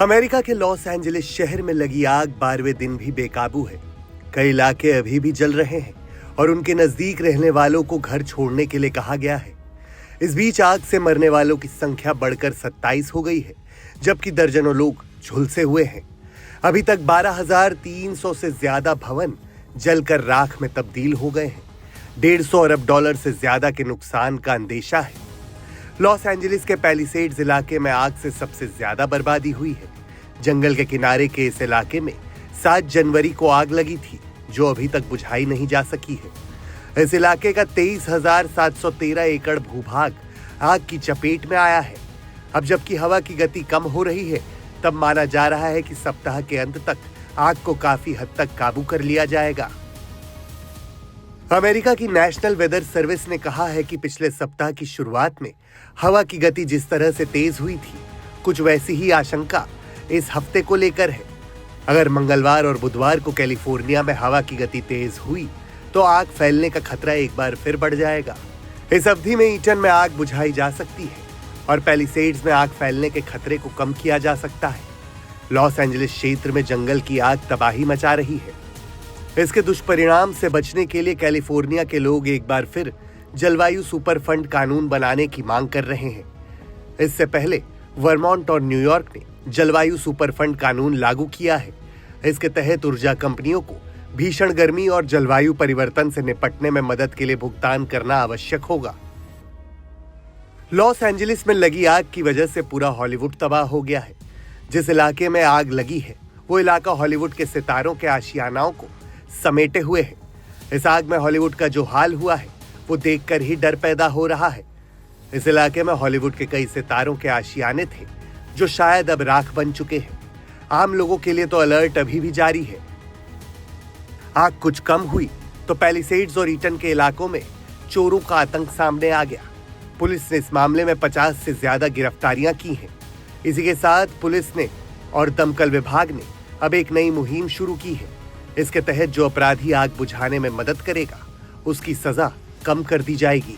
America के Los Angeles शहर में लगी आग 12वें दिन भी बेकाबू है। कई इलाके अभी भी जल रहे हैं और उनके नजदीक रहने वालों को घर छोड़ने के लिए कहा गया है। इस बीच आग से मरने वालों की संख्या बढ़कर 27 हो गई है, जबकि दर्जनों लोग झुलसे हुए हैं। अभी तक 12,300 से ज्यादा भवन जलकर राख में तब्दील हो गए हैं। 150 अरब डॉलर से ज्यादा के नुकसान का अंदेशा है। लॉस एंजलिस के पैलिसेड्स इलाके में आग से सबसे ज्यादा बर्बादी हुई है। जंगल के किनारे के इस इलाके में 7 जनवरी को आग लगी थी, जो अभी तक बुझाई नहीं जा सकी है। इस इलाके का 23,713 एकड़ भूभाग आग की चपेट में आया है। अब जबकि हवा की गति कम हो रही है, तब माना जा रहा है कि सप्ताह के अंत तक आग को काफी हद तक काबू कर लिया जाएगा। अमेरिका की नेशनल वेदर सर्विस ने कहा है कि पिछले सप्ताह की शुरुआत में हवा की गति जिस तरह से तेज हुई थी, कुछ वैसी ही आशंका इस हफ्ते को लेकर है। अगर मंगलवार और बुधवार को कैलिफोर्निया में हवा की गति तेज हुई तो आग फैलने का खतरा एक बार फिर बढ़ जाएगा। इस अवधि में ईटन में आग बुझाई जा सकती है और पैलिसेड्स में आग फैलने के खतरे को कम किया जा सकता है। लॉस एंजलिस क्षेत्र में जंगल की आग तबाही मचा रही है। इसके दुष्परिणाम से बचने के लिए कैलिफोर्निया के लोग एक बार फिर जलवायु सुपर फंड कानून बनाने की मांग कर रहे हैं। इससे पहले वर्मोंट और न्यूयॉर्क ने जलवायु सुपर फंड कानून लागू किया है। इसके तहत ऊर्जा कंपनियों को भीषण गर्मी और जलवायु परिवर्तन से निपटने में मदद के लिए भुगतान करना आवश्यक होगा। लॉस एंजलिस में लगी आग की वजह से पूरा हॉलीवुड तबाह हो गया है। जिस इलाके में आग लगी है, वो इलाका हॉलीवुड के सितारों के आशियानाओं को समेटे हुए है। इस आग में हॉलीवुड का जो हाल हुआ है, वो देखकर ही डर पैदा हो रहा है। इस इलाके में हॉलीवुड के कई सितारों के आशियाने थे, जो शायद अब राख बन चुके हैं। आम लोगों के लिए तो अलर्ट अभी भी जारी है। आग कुछ कम हुई तो पैलिसेड्स और ईटन के इलाकों में चोरों का आतंक सामने आ गया। पुलिस ने इस मामले में 50 से ज्यादा गिरफ्तारियां की हैं। इसी के साथ पुलिस ने और दमकल विभाग ने अब एक नई मुहिम शुरू की है। इसके तहत जो अपराधी आग बुझाने में मदद करेगा, उसकी सजा कम कर दी जाएगी।